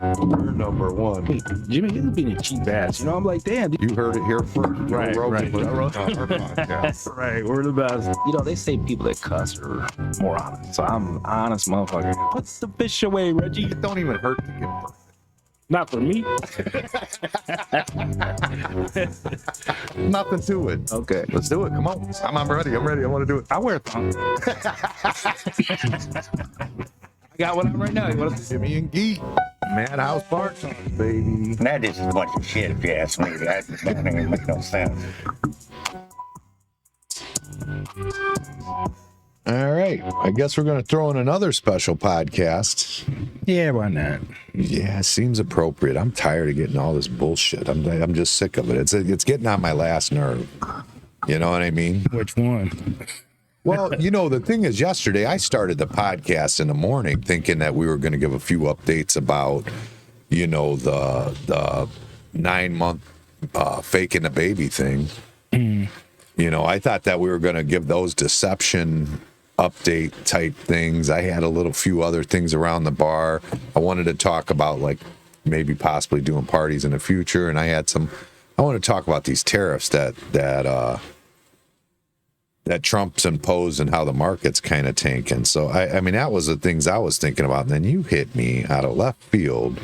You're number one. Hey, Jimmy, you're being a cheap ass. You know, I'm like, damn. You heard it here first. Right. Our podcast. Right, we're the best. You know, they say people that cuss are more honest. So I'm an honest motherfucker. Put the fish away, Reggie. It don't even hurt to get perfect. Not for me. Nothing to it. Okay. Let's do it. Come on. I'm ready. I want to do it. I wear thongs. I got one on right now. You want to Me and Gito. Madhouse Bar Talk, baby. That is a bunch of shit, if you ask me. That doesn't even make no sense. All right. I guess we're going to throw in another special podcast. Yeah, why not? Yeah, seems appropriate. I'm tired of getting all this bullshit. I'm just sick of it. It's getting on my last nerve. You know what I mean? Which one? Well, you know, the thing is, yesterday I started the podcast in the morning thinking that we were going to give a few updates about, you know, the 9-month faking the baby thing. You know, I thought that we were going to give those deception update type things. I had a few other things around the bar. I wanted to talk about like maybe possibly doing parties in the future, and I want to talk about these tariffs that Trump's imposed and how the market's kind of tanking. So I mean that was the things I was thinking about. And then you hit me out of left field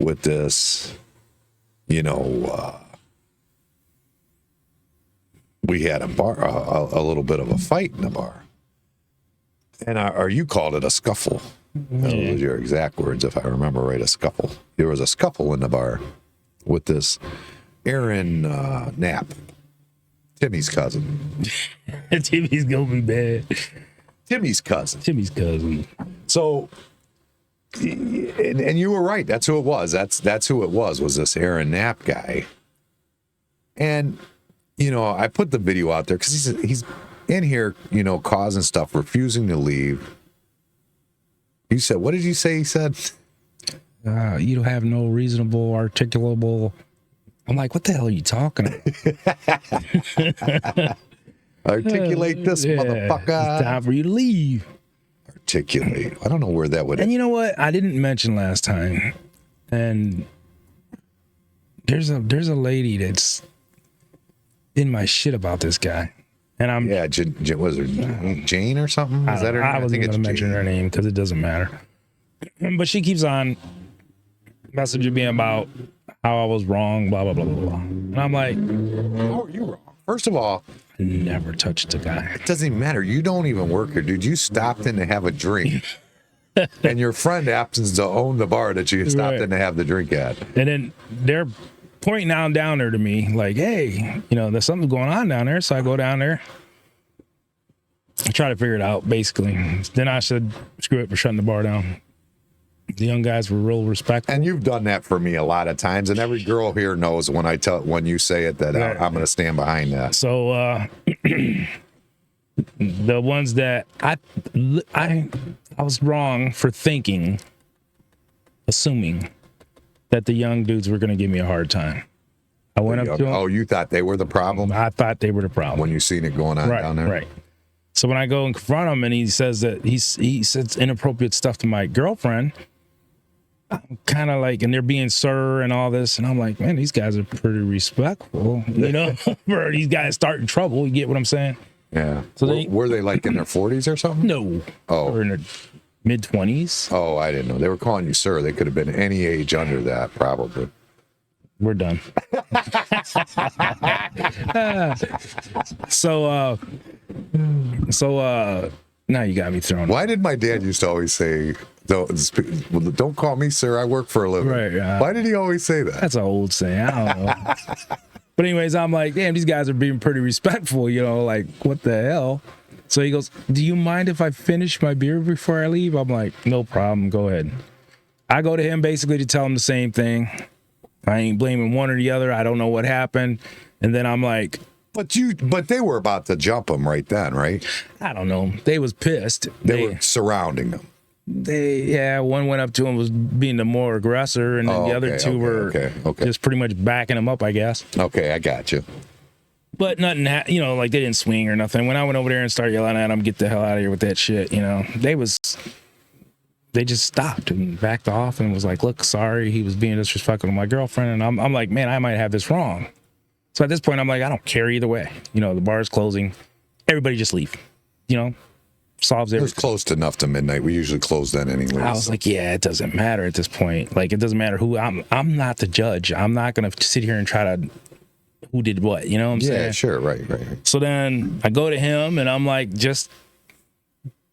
with this, you know, we had a little bit of a fight in the bar. And or you called it a scuffle. Those were your exact words, if I remember right, a scuffle. There was a scuffle in the bar with this Aaron Knapp, Timmy's cousin. Timmy's gonna be bad. Timmy's cousin. So, and you were right. That's who it was. That's who it was this Aaron Knapp guy. And, you know, I put the video out there because he's in here, you know, causing stuff, refusing to leave. You said, what did you say he said? You don't have no reasonable, articulable. I'm like, what the hell are you talking about? Articulate this, motherfucker. It's time for you to leave. Articulate. I don't know where that would. And you know what? I didn't mention last time. And there's a lady that's in my shit about this guy. And I'm was her Jane or something? Is that her name? I wasn't going to mention her name because it doesn't matter. But she keeps on messaging me about how I was wrong, blah, blah, blah, blah, blah. And I'm like, how are you wrong? First of all, I never touched a guy. It doesn't even matter. You don't even work here, dude. You stopped in to have a drink. And your friend happens to own the bar that you stopped in to have the drink at. And then they're pointing down there to me like, hey, you know, there's something going on down there. So I go down there. I try to figure it out, basically. Then I said, screw it, we're shutting the bar down. The young guys were real respectful. And you've done that for me a lot of times. And every girl here knows when you say it that I'm going to stand behind that. So the ones that I was wrong for assuming that the young dudes were going to give me a hard time. I went up to them. Oh, you thought they were the problem? I thought they were the problem. When you seen it going on down there? Right. So when I go and confront him and he says that he says inappropriate stuff to my girlfriend, I'm kind of like, and they're being sir and all this. And I'm like, man, these guys are pretty respectful, you know, for these guys starting trouble. You get what I'm saying? Yeah. So were they like in their 40s or something? No. Oh. They were in their mid-20s. Oh, I didn't know. They were calling you sir. They could have been any age under that, probably. We're done. So now you got me thrown. Why did my dad used to always say, don't call me sir, I work for a living? Right. Why did he always say that? That's an old saying. I don't know. But anyways, I'm like, damn, these guys are being pretty respectful, you know, like, what the hell? So he goes, do you mind if I finish my beer before I leave? I'm like, no problem, go ahead. I go to him basically to tell him the same thing. I ain't blaming one or the other. I don't know what happened. And then I'm like, But they were about to jump him right then, right? I don't know. They was pissed. They were surrounding them. One went up to him, was being the more aggressor, and then the other two were just pretty much backing him up, I guess. Okay, I got you. But nothing, like they didn't swing or nothing. When I went over there and started yelling at them, get the hell out of here with that shit, they was they just stopped and backed off and was like, look, sorry, he was being disrespectful to my girlfriend. And I'm like, man, I might have this wrong. So at this point, I'm like, I don't care either way. You know, the bar is closing. Everybody just leave. You know, solves It everything. was close enough to midnight. We usually close then anyway. I was like, yeah, it doesn't matter at this point. Like, it doesn't matter who I'm not the judge. I'm not going to sit here and try to who did what. You know what I'm saying? Yeah, sure. Right. So then I go to him and I'm like, just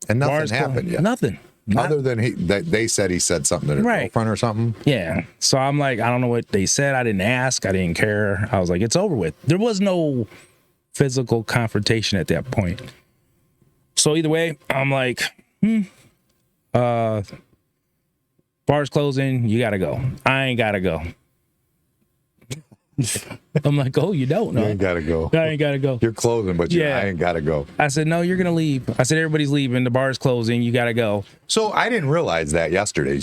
And nothing bars happened closed. yet. Nothing. Other than they said he said something to their Right. girlfriend or something. Yeah. So I'm like, I don't know what they said. I didn't ask. I didn't care. I was like, it's over with. There was no physical confrontation at that point. So either way, I'm like, bar's closing. You got to go. I ain't got to go. I'm like, oh, you don't know. You ain't got to go. I ain't got to go. You're closing, but I ain't got to go. I said, no, you're going to leave. I said, everybody's leaving. The bar's closing. You got to go. So I didn't realize that yesterday.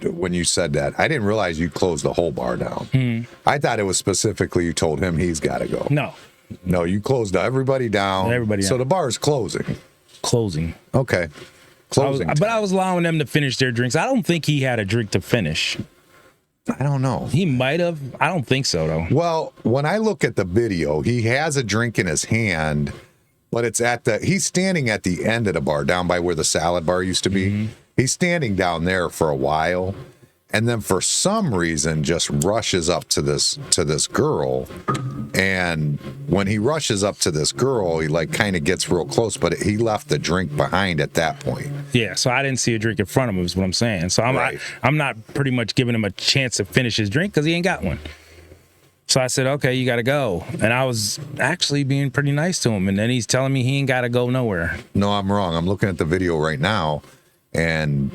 When you said that, I didn't realize you closed the whole bar down. I thought it was specifically you told him he's got to go. No, you closed everybody down. Everybody So down. the bar is closing. Closing. Okay. Closing. But I was allowing them to finish their drinks. I don't think he had a drink to finish. I don't know. He might have. I don't think so, though. Well, when I look at the video, he has a drink in his hand, but he's standing at the end of the bar, down by where the salad bar used to be. He's standing down there for a while, and then for some reason just rushes up to this girl. And when he rushes up to this girl, he like kind of gets real close, but he left the drink behind at that point. Yeah, so I didn't see a drink in front of him is what I'm saying. So I'm not pretty much giving him a chance to finish his drink because he ain't got one. So I said, okay, you got to go. And I was actually being pretty nice to him. And then he's telling me he ain't got to go nowhere. No, I'm wrong. I'm looking at the video right now, and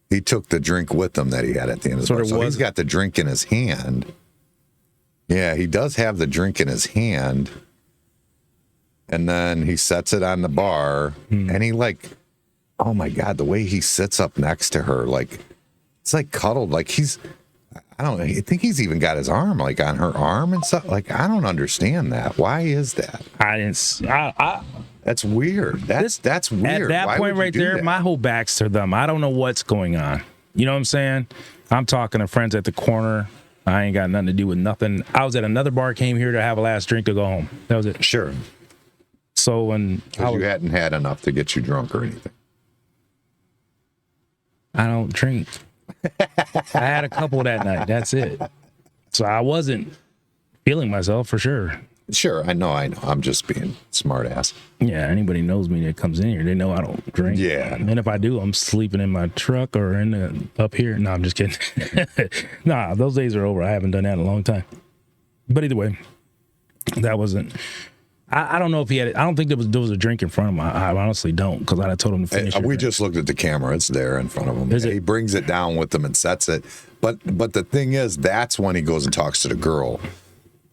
he took the drink with him that he had at the end of the bar. So he's got the drink in his hand. Yeah, he does have the drink in his hand. And then he sets it on the bar, and he oh my God, the way he sits up next to her, it's like cuddled, like I think he's even got his arm like on her arm and stuff. Like, I don't understand that. Why is that? That's weird. That's weird. At that point right there, my whole back's to them. I don't know what's going on. You know what I'm saying? I'm talking to friends at the corner. I ain't got nothing to do with nothing. I was at another bar, came here to have a last drink to go home. That was it. Sure. So when you hadn't had enough to get you drunk or anything. I don't drink. I had a couple that night. That's it. So I wasn't feeling myself for sure. Sure, I know. I'm just being smart ass. Yeah, anybody knows me that comes in here, they know I don't drink. Yeah. And if I do, I'm sleeping in my truck or up here. No, I'm just kidding. Nah, those days are over. I haven't done that in a long time. But either way, that wasn't. I don't know if he had it. I don't think there was a drink in front of him. I honestly don't, because I told him to finish it. We just looked at the camera. It's there in front of him. He brings it down with him and sets it. But the thing is, that's when he goes and talks to the girl.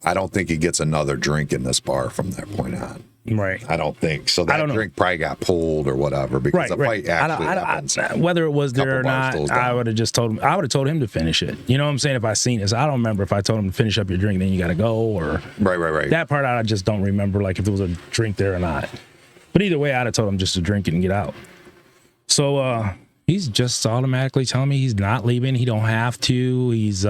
I don't think he gets another drink in this bar from that point on. Right. I don't think. So that drink probably got pulled or whatever, because the fight actually happens. Whether it was there or not, I would have just told him. I would have told him to finish it. You know what I'm saying? If I seen this, I don't remember if I told him to finish up your drink, then you got to go, or right. That part I just don't remember, like if there was a drink there or not. But either way, I'd have told him just to drink it and get out. So he's just automatically telling me he's not leaving. He don't have to. He's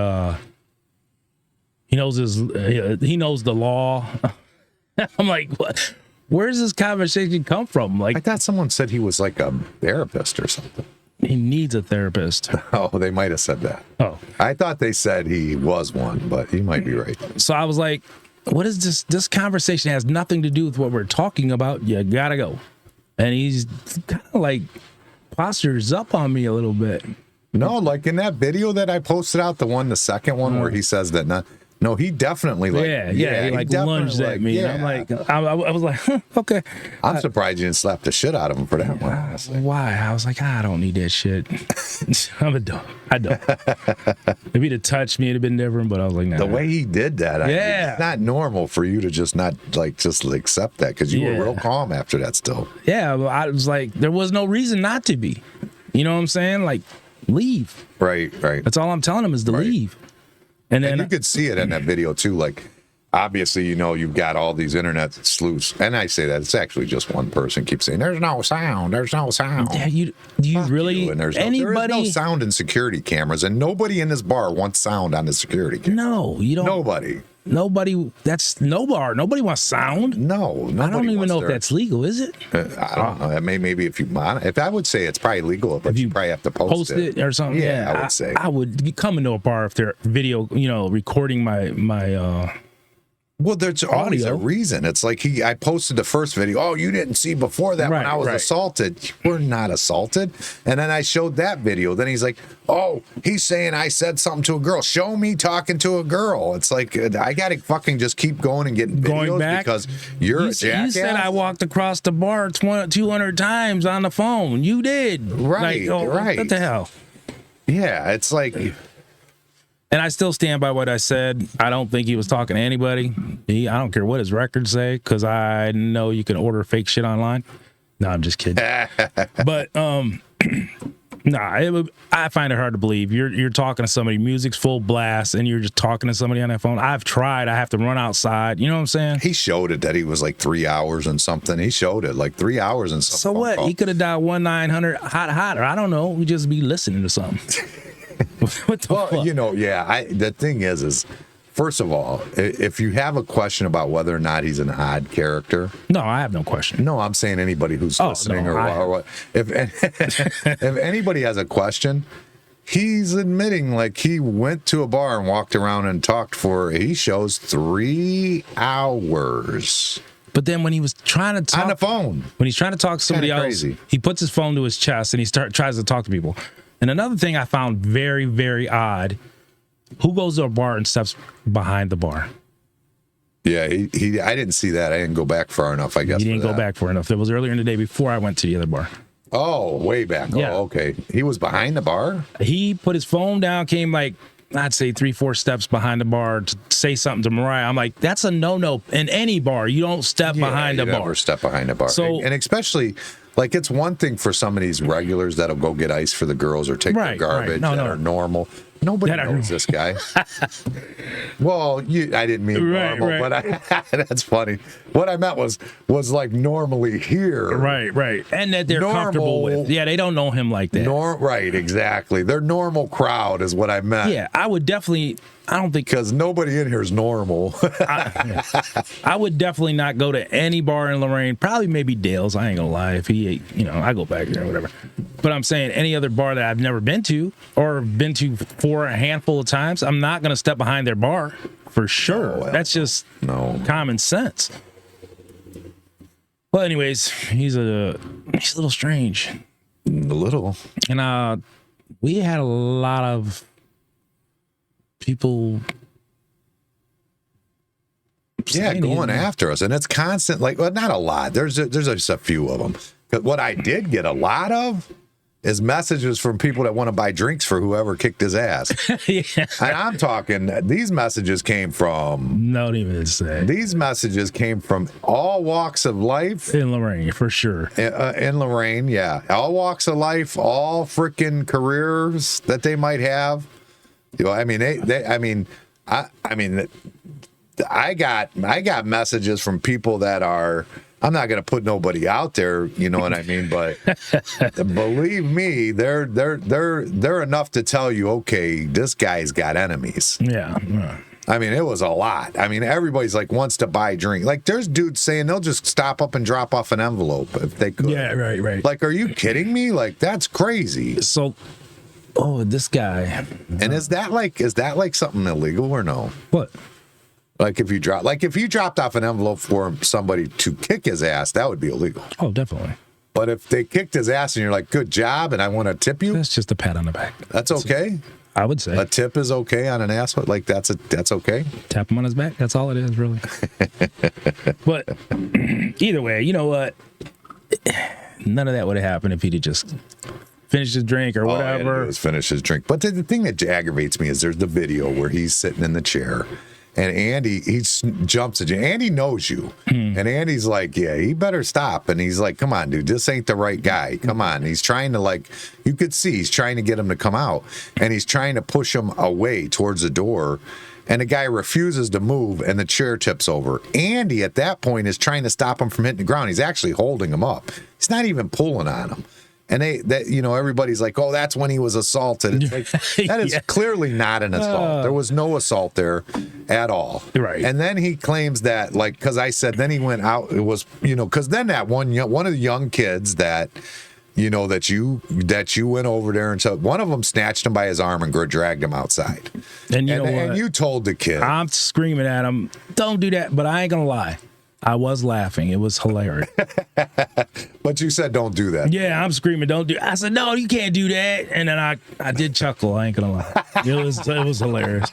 he knows the law. I'm like, what? Where's this conversation come from? Like, I thought someone said he was like a therapist or something. He needs a therapist. Oh, they might have said that. Oh, I thought they said he was one, but he might be right. So I was like, what is this? This conversation has nothing to do with what we're talking about. You gotta go. And he's kind of like postures up on me a little bit. No, like in that video that I posted out, the second one where he says that no, he definitely he like lunged at me. Yeah. And I'm like, I was like, okay. I'm surprised you didn't slap the shit out of him for that one. Honestly. Why? I was like, I don't need that shit. I'm a dog. I don't. If he'd have touched me, it'd have been different. But I was like, nah. The way he did that, it's not normal for you to just not just accept that, because you were real calm after that still. Yeah, I was like, there was no reason not to be. You know what I'm saying? Like, leave. Right. That's all I'm telling him is to leave. And you could see it in that video too. Like, obviously, you've got all these internet sleuths, and I say that it's actually just one person keeps saying, "There's no sound. There's no sound." Yeah, do you really? And there is Anybody? no sound in security cameras, and nobody in this bar wants sound on the security camera. No, you don't. Nobody. That's no bar. Nobody wants sound. No, I don't even wants know if that's legal. Is it? I don't know. Maybe if you if I would say it's probably legal, but you probably have to post it or something. Yeah, I would say. I would be coming to a bar if they're video, recording my Well, there's always a audio. reason. It's like I posted the first video. Oh, you didn't see before that when I was assaulted. We're not assaulted. And then I showed that video. Then he's like, oh, he's saying I said something to a girl. Show me talking to a girl. It's like, I got to fucking just keep going and getting videos back, because you're a jackass. You said I walked across the bar 200 times on the phone. You did. Right, right. What the hell? Yeah, it's like... And I still stand by what I said. I don't think he was talking to anybody. I don't care what his records say, because I know you can order fake shit online. No, I'm just kidding. But I find it hard to believe. You're talking to somebody, music's full blast, and you're just talking to somebody on that phone. I've tried. I have to run outside. You know what I'm saying? He showed it that he was like 3 hours and something. He showed it like 3 hours and something. So what? He could have dialed 1-900-HOT-HOT, or I don't know. We just be listening to something. What the fuck? The thing is first of all, if you have a question about whether or not he's an odd character. No, I have no question. No, I'm saying anybody who's listening or what. If anybody has a question, he's admitting like he went to a bar and walked around and talked he shows 3 hours. But then when he was trying to talk on the phone, when he's trying to talk to somebody else, he puts his phone to his chest and he tries to talk to people. And another thing I found very, very odd, who goes to a bar and steps behind the bar? Yeah, I didn't see that. I didn't go back far enough, I guess. You didn't go back far enough. It was earlier in the day before I went to the other bar. Oh, way back. Yeah. Oh, okay. He was behind the bar? He put his phone down, came like, I'd say 3-4 steps behind the bar to say something to Mariah. I'm like, that's a no-no in any bar. You don't step behind the bar. Never step behind the bar. So, and especially... Like, it's one thing for some of these regulars that'll go get ice for the girls or take their garbage that are normal. Nobody knows this guy. Well, I didn't mean normal, but that's funny. What I meant was like normally here. Right. And that they're comfortable with. Yeah, they don't know him like that. Right, exactly. Their normal crowd is what I meant. Yeah, I don't think... Because nobody in here is normal. I would definitely not go to any bar in Lorraine. Probably maybe Dale's. I ain't gonna lie. If he, I go back there or whatever. But I'm saying any other bar that I've never been to or been to for a handful of times, I'm not gonna step behind their bar for sure. Oh, well, that's just common sense. Well, anyways, he's a little strange. A little. And we had a lot of people going after us, and it's constant. Like, well, not a lot. There's just a few of them. But what I did get a lot of is messages from people that want to buy drinks for whoever kicked his ass. Yeah. And I'm talking, these messages came from... Not even say. These messages came from all walks of life. In Lorraine, for sure. In Lorraine, yeah. All walks of life, all freaking careers that they might have. I mean, I got messages from people that are... I'm not going to put nobody out there, you know what I mean? But believe me, they're enough to tell you, okay, this guy's got enemies. Yeah. I mean, it was a lot. I mean, everybody's like wants to buy a drink. Like, there's dudes saying they'll just stop up and drop off an envelope if they could. Yeah, right. Like, are you kidding me? Like, that's crazy. So, this guy. And is that like something illegal or no? What? Like if you dropped off an envelope for somebody to kick his ass, that would be illegal. Oh, definitely. But if they kicked his ass and you're like, good job, and I want to tip you, that's just a pat on the back. That's okay. I would say a tip is okay on an ass. Like that's okay. Tap him on his back. That's all it is, really. But either way, you know what? None of that would have happened if he'd just finished his drink or whatever. All he had to do was finish his drink. But the thing that aggravates me is there's the video where he's sitting in the chair. And Andy, he jumps at you. Andy knows you. And Andy's like, yeah, he better stop. And he's like, come on, dude, this ain't the right guy. Come on. He's trying to, you could see he's trying to get him to come out. And he's trying to push him away towards the door. and the guy refuses to move, and the chair tips over. Andy, at that point, is trying to stop him from hitting the ground. He's actually holding him up. He's not even pulling on him. And everybody's like, oh, that's when he was assaulted. It's like, that is clearly not an assault. There was no assault there at all. Right. And then he claims that, like, because I said, then he went out. It was, because then that one of the young kids that, that you went over there and so one of them snatched him by his arm and dragged him outside. And you know what? And you told the kid, I'm screaming at him, don't do that. But I ain't gonna lie, I was laughing. It was hilarious. But you said don't do that. Yeah, I'm screaming, don't do. I said no, you can't do that. And then I did chuckle. I ain't gonna lie. It was hilarious.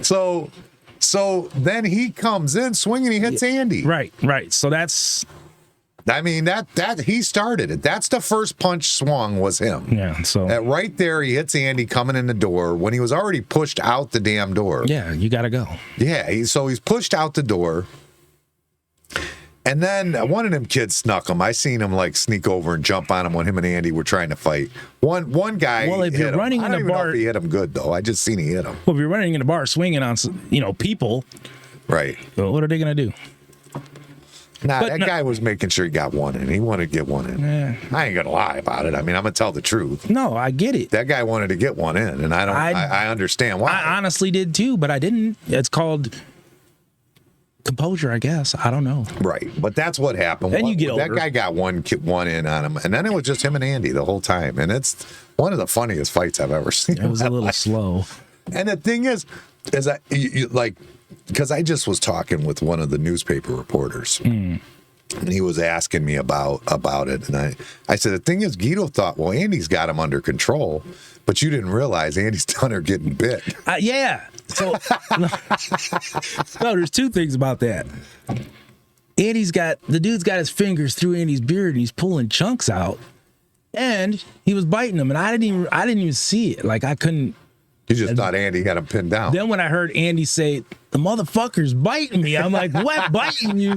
So then he comes in swinging. He hits Andy. Right. So that's. I mean, that he started it. That's the first punch swung was him. Yeah. So right there, he hits Andy coming in the door when he was already pushed out the damn door. Yeah, you got to go. Yeah. So he's pushed out the door. And then one of them kids snuck him. I seen him like sneak over and jump on him when him and Andy were trying to fight. One guy. Well, if you're hit running him. in I the don't even know bar, if he hit him good though. I just seen he hit him. Well, if you're running in a bar swinging on people, right? Well, what are they gonna do? Nah, that guy was making sure he got one in. He wanted to get one in. Yeah. I ain't gonna lie about it. I mean, I'm gonna tell the truth. No, I get it. That guy wanted to get one in, and I understand why. I honestly did too, but I didn't. It's called composure, I guess. I don't know. Right, but that's what happened. Then you get that over. guy got one in on him, and then it was just him and Andy the whole time, and it's one of the funniest fights I've ever seen. It was a little slow. And the thing is because I just was talking with one of the newspaper reporters. And he was asking me about it. And I said, the thing is, Gito thought, well, Andy's got him under control, but you didn't realize Andy's done her getting bit. Yeah. So, no, there's two things about that. The dude's got his fingers through Andy's beard and he's pulling chunks out. And he was biting him. And I didn't even see it. Like, I couldn't. You just thought Andy had him pinned down. Then when I heard Andy say, the motherfucker's biting me, I'm like, what, biting you?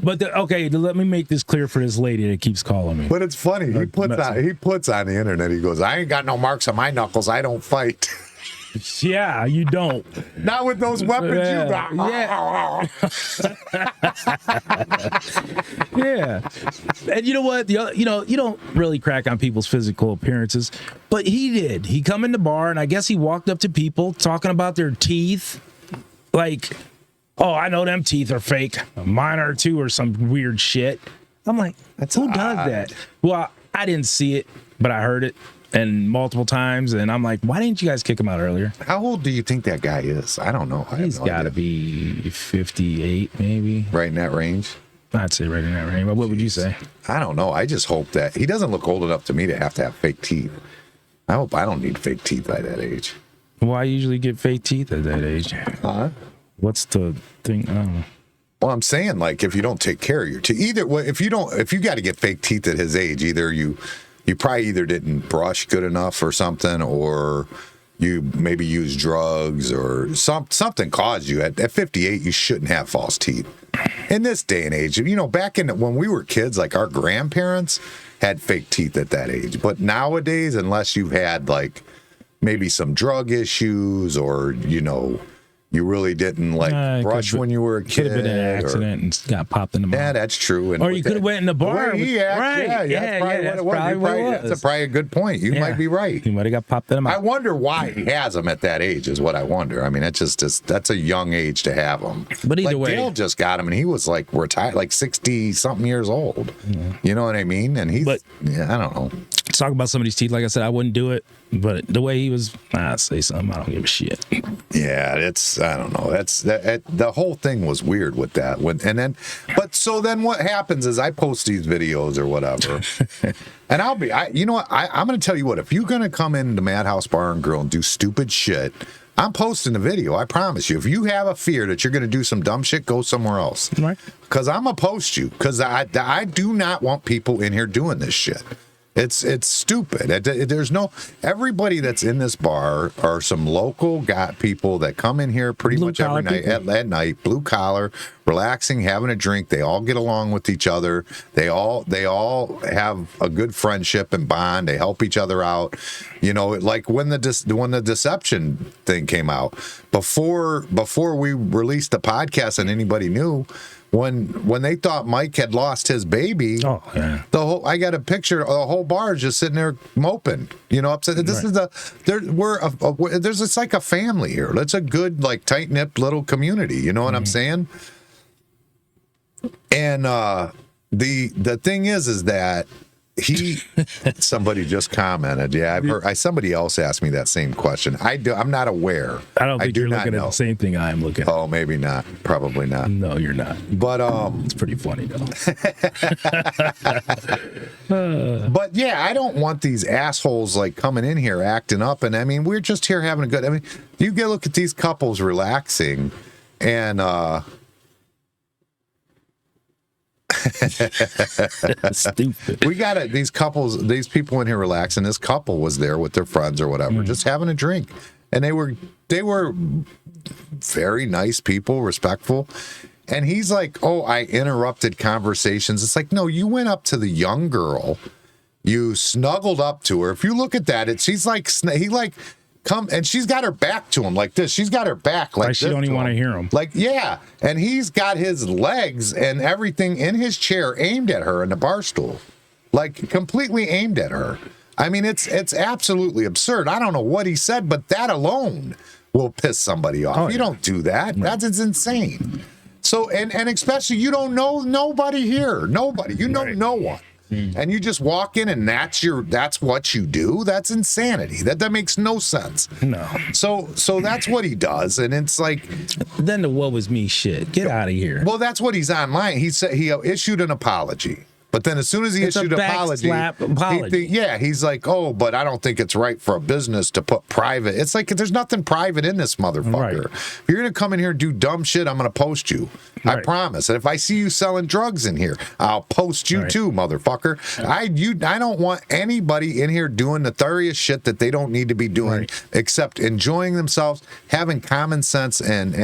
But let me make this clear for this lady that keeps calling me. But it's funny. He puts on the internet, he goes, I ain't got no marks on my knuckles. I don't fight. Yeah, you don't. Not with those weapons you got. Yeah. Yeah. And you know what? You don't really crack on people's physical appearances, but he did. He come in the bar, and I guess he walked up to people talking about their teeth. Like, oh, I know them teeth are fake. Mine are too, or some weird shit. I'm like, who does that? Well, I didn't see it, but I heard it. And multiple times, and I'm like, why didn't you guys kick him out earlier? How old do you think that guy is? I don't know. He's got to be 58, maybe. Right in that range? I'd say right in that range. But what would you say? I don't know. I just hope that he doesn't look old enough to me to have fake teeth. I hope I don't need fake teeth by that age. Well, I usually get fake teeth at that age. Huh? What's the thing? I don't know. Well, I'm saying, like, if you don't take care of your teeth, if you got to get fake teeth at his age, either you probably didn't brush good enough or something, or you maybe use drugs or something caused you. At 58, you shouldn't have false teeth. In this day and age, back when we were kids, like our grandparents had fake teeth at that age. But nowadays, unless you've had like maybe some drug issues or, you really didn't brush when you were a kid. Could have been an accident and got popped in the mouth. Yeah, that's true. And or you could have went in the bar. Right. That's probably a good point. You might be right. He might have got popped in the mouth. I wonder why he has them at that age is what I wonder. I mean, that's a young age to have them. But either way. Dale just got him and he was like retired, like 60-something years old. Yeah. You know what I mean? And I don't know. Talk about somebody's teeth. Like I said, I wouldn't do it. But the way he was, I'd say something. I don't give a shit. Yeah, I don't know. The whole thing was weird with that. So then what happens is I post these videos or whatever, and I'm going to tell you what. If you're going to come into Madhouse Bar and Grill and do stupid shit, I'm posting the video. I promise you. If you have a fear that you're going to do some dumb shit, go somewhere else. Right. Because I'm going to post you. Because I do not want people in here doing this shit. It's stupid. Everybody that's in this bar are some local people that come in here pretty much every night at night, blue collar, relaxing, having a drink. They all get along with each other. They all have a good friendship and bond. They help each other out. You know, like when the deception thing came out, before we released the podcast and anybody knew, when they thought Mike had lost his baby, I got a picture of the whole bar just sitting there moping, you know, upset. This is it's like a family here. It's a good, like, tight knit little community. You know what I'm saying? And the thing is that somebody just commented. Yeah, I've heard. Somebody else asked me that same question. I'm not aware. I don't think you're looking at the same thing I'm looking at. Oh, maybe not. Probably not. No, you're not. But it's pretty funny though. But yeah, I don't want these assholes like coming in here acting up. And I mean, we're just here having a good. I mean, you get a look at these couples relaxing, and stupid. We got it. These people in here relaxing. This couple was there with their friends or whatever, just having a drink, and they were very nice people, respectful. And he's like, "Oh, I interrupted conversations." It's like, no, you went up to the young girl, you snuggled up to her. If you look at that, she's like come, and she's got her back to him like this. She's got her back like she don't even want to hear him. Like, yeah. And he's got his legs and everything in his chair aimed at her in the bar stool. Like, completely aimed at her. I mean, it's absolutely absurd. I don't know what he said, but that alone will piss somebody off. You don't do that. Right. That's insane. So, and especially, you don't know nobody here. Nobody. You know no one. And you just walk in and that's what you do. That's insanity. That makes no sense. No. So that's what he does, and it's like, then the "what was me" shit. Get out of here. Well, that's what he's online. He said he issued an apology. But then as soon as he issued an apology, he's like, "Oh, but I don't think it's right for a business to put private." It's like, there's nothing private in this motherfucker. Right. If you're going to come in here and do dumb shit, I'm going to post you. Right. I promise. And if I see you selling drugs in here, I'll post you too, motherfucker. Right. I don't want anybody in here doing nefarious shit that they don't need to be doing, except enjoying themselves, having common sense, and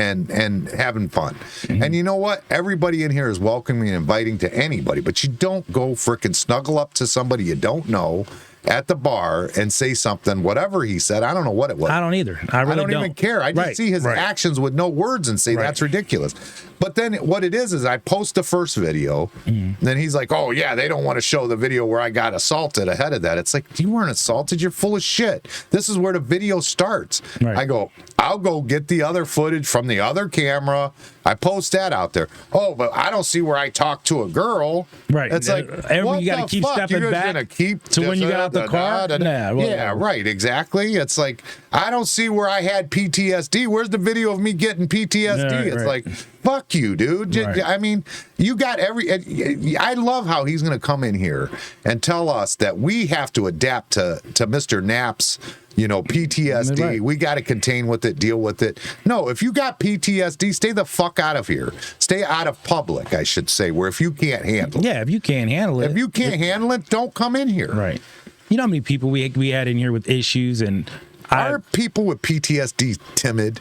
having fun. Mm-hmm. And you know what? Everybody in here is welcoming and inviting to anybody, but you don't go frickin' snuggle up to somebody you don't know at the bar and say something, whatever he said. I don't know what it was. I don't either. I don't even care. I just see his actions with no words and say, that's ridiculous. But then what it is I post the first video, then he's like, "Oh yeah, they don't want to show the video where I got assaulted ahead of that." It's like, you weren't assaulted. You're full of shit. This is where the video starts. Right. I go, I'll go get the other footage from the other camera. I post that out there. Oh, but I don't see where I talked to a girl. Right. It's like, what you got to keep stepping back to when you got out the car. Yeah, right. Exactly. It's like, I don't see where I had PTSD. Where's the video of me getting PTSD? Yeah, it's like, fuck you, dude. Right. I mean, you got I love how he's going to come in here and tell us that we have to adapt to Mr. Knapp's, PTSD. Right. We got to contain with it, deal with it. No, if you got PTSD, stay the fuck out of here. Stay out of public, I should say, where if you can't handle it. Yeah, if you can't handle it. If you can't handle it, don't come in here. Right. You know how many people we had in here with issues, and are people with PTSD timid?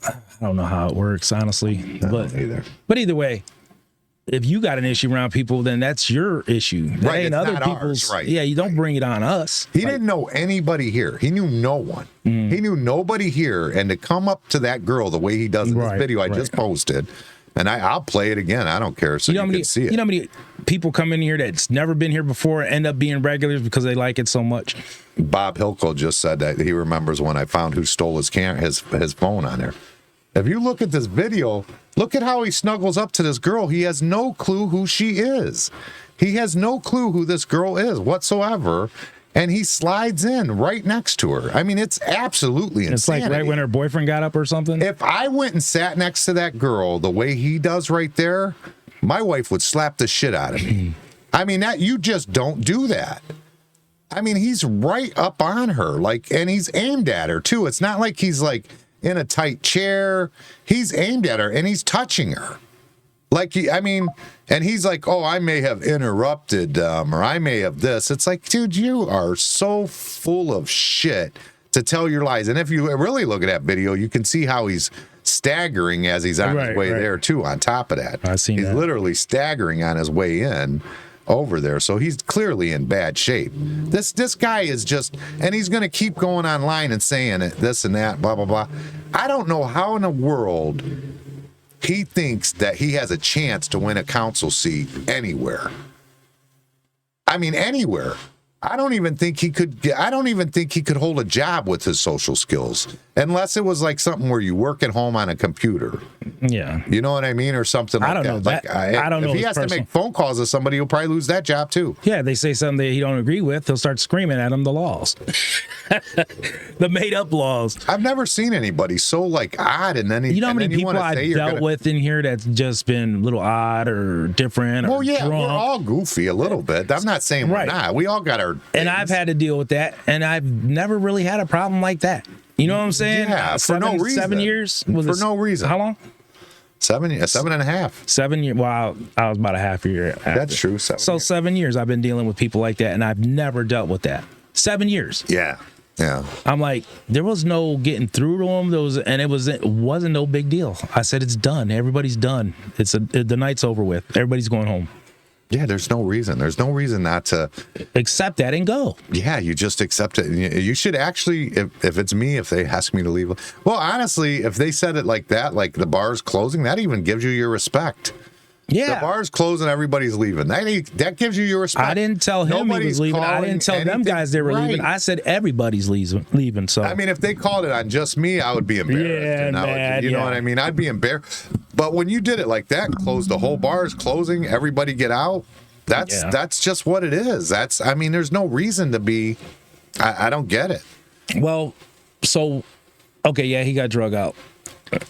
I don't know how it works, honestly. But either. But either way, if you got an issue around people, then that's your issue. That right, ain't it's other not people's. Ours, right. Yeah, you don't bring it on us. He didn't know anybody here. He knew no one. He knew nobody here. And to come up to that girl the way he does in this video I just posted, and I'll play it again. I don't care. So you can see it. You know how many people come in here that's never been here before and end up being regulars because they like it so much? Bob Hilko just said that he remembers when I found who stole his phone on there. If you look at this video, look at how he snuggles up to this girl. He has no clue who she is. He has no clue who this girl is whatsoever. And he slides in right next to her. I mean, it's absolutely insanity. It's like right when her boyfriend got up or something. If I went and sat next to that girl the way he does right there, my wife would slap the shit out of me. I mean, you just don't do that. I mean, he's right up on her, and he's aimed at her too. It's not like he's in a tight chair. He's aimed at her and he's touching her. And he's like, "Oh, I may have interrupted or I may have this." It's like, dude, you are so full of shit to tell your lies. And if you really look at that video, you can see how he's staggering as he's on his way there too. On top of that, I seen he's that. literally staggering on his way in over there. So he's clearly in bad shape. This guy is just, and he's going to keep going online and saying it, this and that, blah blah blah. I don't know how in the world he thinks that he has a chance to win a council seat anywhere. I mean, anywhere. I don't even think he could hold a job with his social skills, unless it was like something where you work at home on a computer. Yeah. You know what I mean? Or something like that. I don't know that. I don't know. If he has to make phone calls to somebody, he'll probably lose that job too. Yeah, they say something that he don't agree with, he'll start screaming at him the laws. The made up laws. I've never seen anybody so like odd and then you know how many people I've dealt with in here that's just been a little odd or different or well, yeah, drunk. we're all goofy a little bit. I'm not saying we're not. We all got our things. And I've had to deal with that, and I've never really had a problem like that. You know what I'm saying? Yeah, for no reason. 7 years? For no reason. How long? 7 and a half. 7 years. Well, I was about a half a year after. That's true. 7 years I've been dealing with people like that, and I've never dealt with that. 7 years. Yeah. Yeah. I'm like, there was no getting through to them. It wasn't no big deal. I said, it's done. Everybody's done. The night's over with. Everybody's going home. Yeah, there's no reason. There's no reason not to accept that and go. Yeah, you just accept it. You should actually, if it's me, if they ask me to leave. Well, honestly, if they said it like that, like the bar's closing, that even gives you your respect. Yeah. The bar's closing, everybody's leaving. That gives you your respect. I didn't tell him he was leaving. I didn't tell them guys they were leaving. I said everybody's leaving. So I mean, if they called it on just me, I would be embarrassed. Yeah, you know what I mean? I'd be embarrassed. But when you did it like that, close the whole bar is closing, everybody get out. That's just what it is. There's no reason to be. I don't get it. Well, so okay, yeah, he got drug out.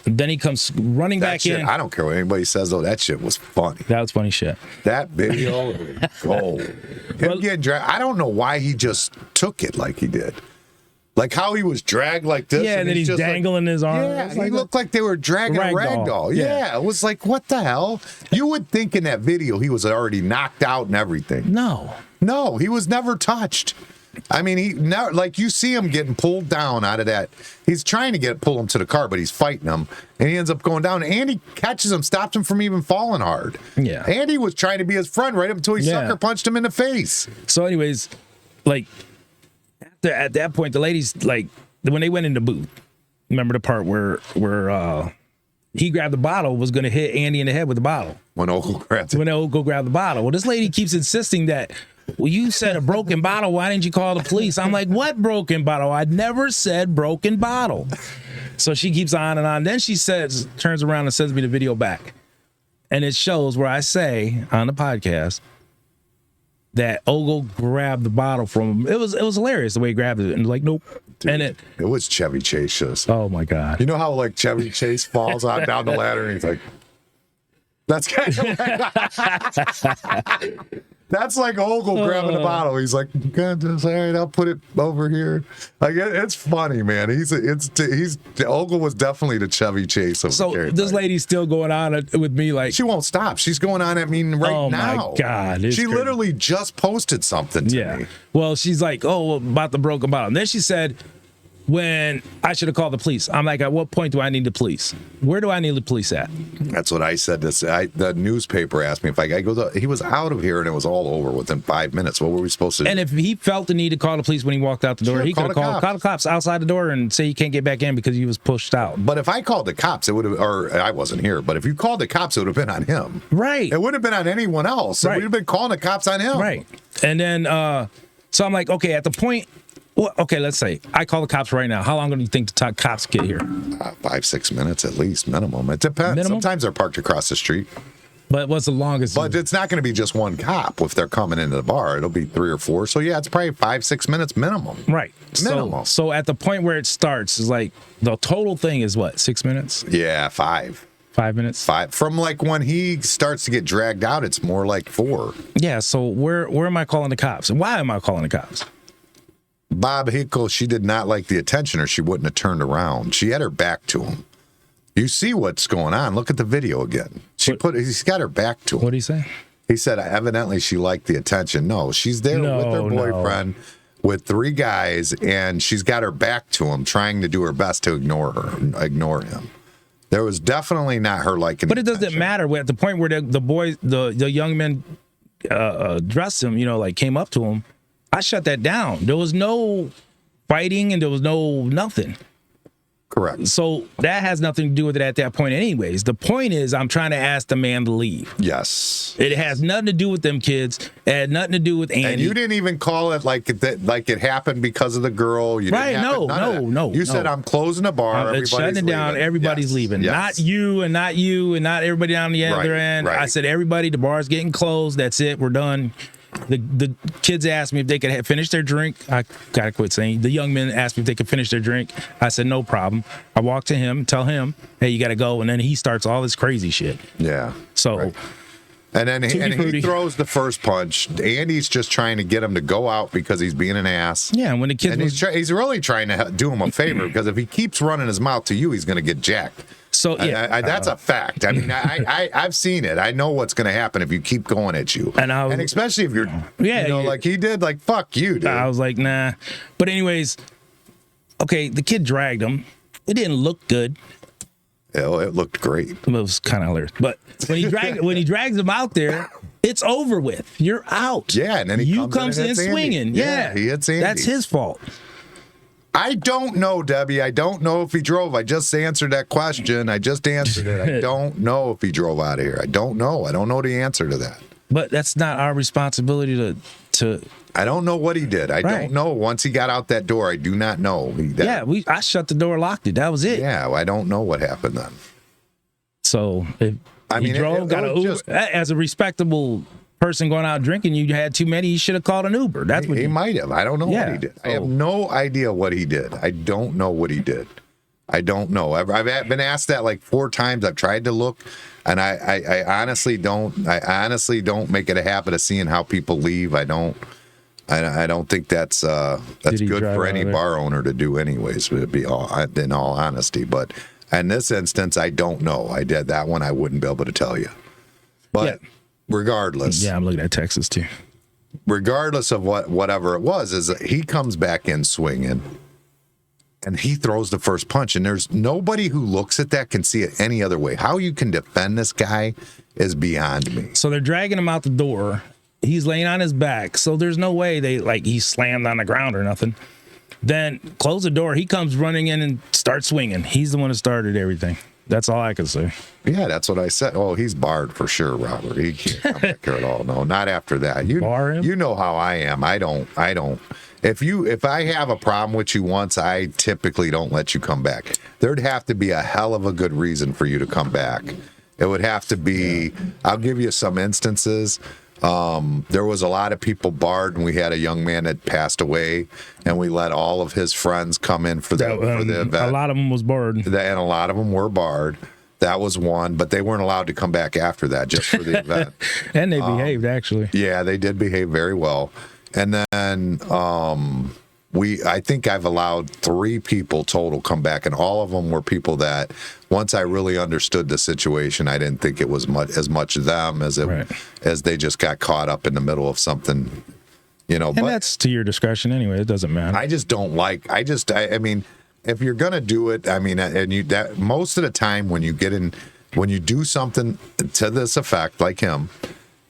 Then he comes running back in. I don't care what anybody says, though. That shit was funny. That was funny shit. That video is gold. Him getting dragged. I don't know why he just took it like he did. Like how he was dragged like this. Yeah, and then he's dangling his arm. Yeah, he looked like they were dragging a ragdoll. Yeah, it was like, what the hell? You would think in that video he was already knocked out and everything. No, he was never touched. I mean, he never, like you see him getting pulled down out of that. He's trying to pull him to the car, but he's fighting him, and he ends up going down. Andy catches him, stops him from even falling hard. Yeah, Andy was trying to be his friend right up until he sucker punched him in the face. So, anyways, like at that point, the ladies like when they went in the booth. Remember the part where he grabbed the bottle, was going to hit Andy in the head with the bottle. When Ogle grabbed the bottle. Well, this lady keeps insisting that. Well, you said a broken bottle. Why didn't you call the police? I'm like, what broken bottle? I never said broken bottle. So she keeps on and on. Then she turns around and sends me the video back. And it shows where I say on the podcast that Ogle grabbed the bottle from him. It was hilarious the way he grabbed it. And like, nope. Dude, and it was Chevy Chase. Oh my God. You know how like Chevy Chase falls on down the ladder and he's like, that's kind of like that's like Ogle grabbing the bottle. He's like, all right, I'll put it over here. Like it's funny, man. Ogle was definitely the Chevy Chase of the character. This lady's still going on with me like she won't stop. She's going on at me right now. Oh my God. She crazy. Literally just posted something to me. Well, she's like, about the broken bottle. And then she said, when I should have called the police. I'm like, at what point do I need the police? Where do I need the police at? That's what I said. The newspaper asked me if I go. He was out of here and it was all over within 5 minutes. What were we supposed to do? And if he felt the need to call the police when he walked out the door, he could have called the cops outside the door and say he can't get back in because he was pushed out. But if I called the cops, it would have, or I wasn't here, but if you called the cops, it would have been on him. Right. It wouldn't have been on anyone else. It would have been calling the cops on him. Right. And then, so I'm like, okay, at the point, well, okay, let's say I call the cops right now. How long do you think the cops get here? 5-6 minutes at least, minimum. It depends. Minimum? Sometimes they're parked across the street. But what's the longest? But it's not going to be just one cop if they're coming into the bar. It'll be 3 or 4. So yeah, it's probably 5-6 minutes minimum. Right. Minimum. So at the point where it starts is like the total thing is what, 6 minutes? Yeah, 5. 5 minutes? 5. From like when he starts to get dragged out, it's more like 4. Yeah. So where am I calling the cops? And why am I calling the cops? Bob Hickle, she did not like the attention or she wouldn't have turned around. She had her back to him. You see what's going on. Look at the video again. He's got her back to him. What did he say? He said, evidently she liked the attention. No, she's there with her boyfriend with 3 guys, and she's got her back to him, trying to do her best to ignore him. There was definitely not her liking. But it doesn't matter. At the point where the boys, the young men dressed him, like came up to him, I shut that down. There was no fighting and there was no nothing. Correct. So that has nothing to do with it at that point anyways. The point is I'm trying to ask the man to leave. Yes. It has nothing to do with them kids. It had nothing to do with Andy. And you didn't even call it like it happened because of the girl. You right, didn't no. You said, I'm closing the bar. It's shutting it down. Leaving. Everybody's leaving. Yes. Not you and not you and not everybody down the other end. Right. I said, everybody, the bar's getting closed. That's it. We're done. The kids asked me if they could finish their drink. I gotta quit saying. The young men asked me if they could finish their drink. I said, no problem. I walk to him, tell him, hey, you gotta go. And then he starts all this crazy shit. Yeah. So... Right. And then he throws the first punch. Andy's just trying to get him to go out because he's being an ass. Yeah, and when the kids... And he's really trying to do him a favor because if he keeps running his mouth to you, he's going to get jacked. So yeah, that's a fact. I mean, I've seen it. I know what's going to happen if you keep going at you, and especially if you're, like he did, like fuck you, dude. I was like, nah. But anyways, okay, the kid dragged him. It didn't look good. It looked great. It was kind of hilarious. But when he drags him out there, it's over with. You're out. Yeah, and then he comes in swinging. Yeah, he hits Andy. That's his fault. I don't know, Debbie. I don't know if he drove. I just answered that question. I just answered it. I don't know if he drove out of here. I don't know. I don't know the answer to that. But that's not our responsibility to. I don't know what he did. I don't know. Once he got out that door, I do not know. I shut the door, locked it. That was it. Yeah, I don't know what happened then. So he drove, got an Uber. As a respectable person going out drinking, you had too many, you should have called an Uber. That's what he might have. I don't know what he did. I have no idea what he did. I don't know what he did. I don't know. I've been asked that like 4 times. I've tried to look, and I honestly don't. I honestly don't make it a habit of seeing how people leave. I don't think that's good for any bar owner to do, anyways. Would be in all honesty, but in this instance, I don't know. I did that one. I wouldn't be able to tell you, but. Yeah. Regardless. Yeah, I'm looking at Texas too. Regardless of whatever it was, is that he comes back in swinging and he throws the first punch. And there's nobody who looks at that can see it any other way. How you can defend this guy is beyond me. So they're dragging him out the door. He's laying on his back. So there's no way he slammed on the ground or nothing. Then close the door. He comes running in and starts swinging. He's the one who started everything. That's all I can say. Yeah, that's what I said. Oh, he's barred for sure, Robert. He can't come back here at all. No, not after that. Bar him? You know how I am. I don't. If I have a problem with you once, I typically don't let you come back. There'd have to be a hell of a good reason for you to come back. It would have to be. I'll give you some instances. There was a lot of people barred, and we had a young man that passed away, and we let all of his friends come in for the event. A lot of them was barred, and a lot of them were barred. That was one, but they weren't allowed to come back after that, just for the event. And they behaved, actually. Yeah, they did behave very well. And then I think I've allowed 3 people total come back, and all of them were people that once I really understood the situation, I didn't think it was as much them as they just got caught up in the middle of something, And that's to your discretion anyway. It doesn't matter. I just don't like. I mean, if you're gonna do it, I mean, that most of the time when you do something to this effect, like him.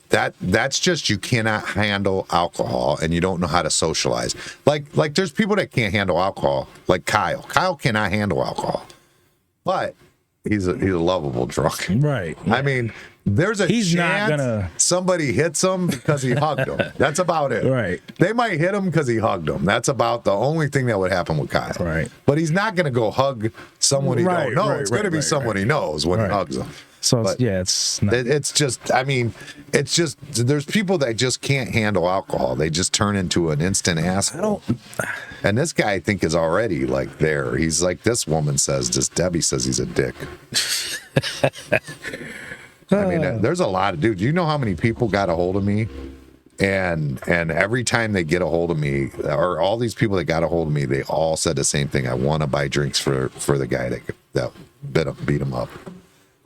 That's just, you cannot handle alcohol and you don't know how to socialize. Like there's people that can't handle alcohol, like Kyle. Kyle cannot handle alcohol, but he's a lovable drunk. Right. I mean, there's a chance somebody hits him because he hugged him. That's about it. Right. They might hit him because he hugged him. That's about the only thing that would happen with Kyle. Right. But he's not going to go hug someone he don't know. It's going to be someone he knows when he hugs him. So it's not. It's just, I mean, it's just, there's people that just can't handle alcohol. They just turn into an instant asshole. And this guy, I think, is already like there. He's like, this woman says, Debbie says he's a dick. I mean, there's a lot of, dude, you know how many people got a hold of me? And every time they get a hold of me, or all these people that got a hold of me, they all said the same thing. I want to buy drinks for the guy that beat him up.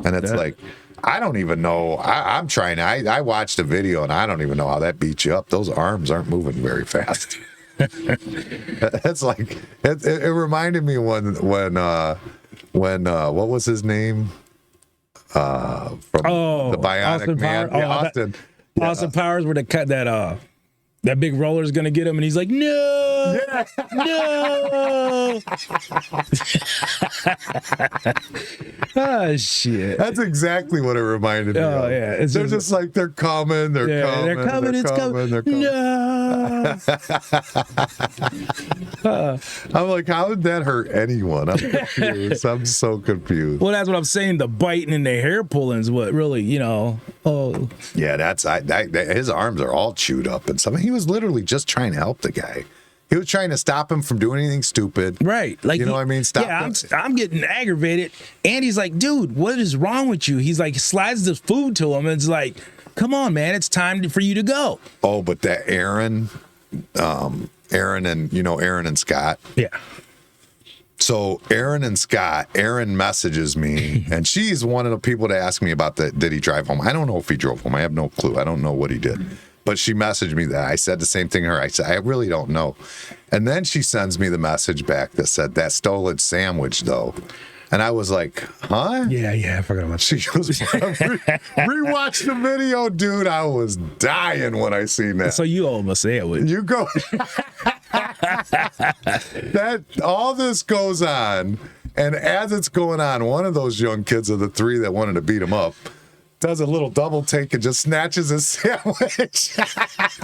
And it's like, I don't even know. I'm trying. I watched a video and I don't even know how that beats you up. Those arms aren't moving very fast. It's like it reminded me when when what was his name? From the Bionic Austin Man. Powers? Yeah, Austin. Yeah. Austin Powers, where they cut that big roller's gonna get him, and he's like, no, no. Oh shit. That's exactly what it reminded me of. Yeah. They're just like, they're coming, they're coming. No. I'm like, how did that hurt anyone? I'm confused. I'm so confused. Well, that's what I'm saying. The biting and the hair pulling is what really, oh. Yeah, his arms are all chewed up and stuff. He was literally just trying to help the guy. He was trying to stop him from doing anything stupid. Right. Like, you know what I mean? Stop yeah, him. I'm getting aggravated. And he's like, dude, what is wrong with you? He's like, slides the food to him. And it's like, come on, man. It's time for you to go. Oh, but that Aaron and Aaron and Scott. Yeah. So Aaron messages me, and she's one of the people to ask me about did he drive home? I don't know if he drove home. I have no clue. I don't know what he did. But she messaged me that. I said the same thing to her. I said, I really don't know. And then she sends me the message back that said, that stolen sandwich, though. And I was like, huh? Yeah, I forgot about that. She goes, rewatch the video, dude. I was dying when I seen that. So you owe him a sandwich. You go. All this goes on, and as it's going on, one of those young kids of the three that wanted to beat him up does a little double take and just snatches his sandwich.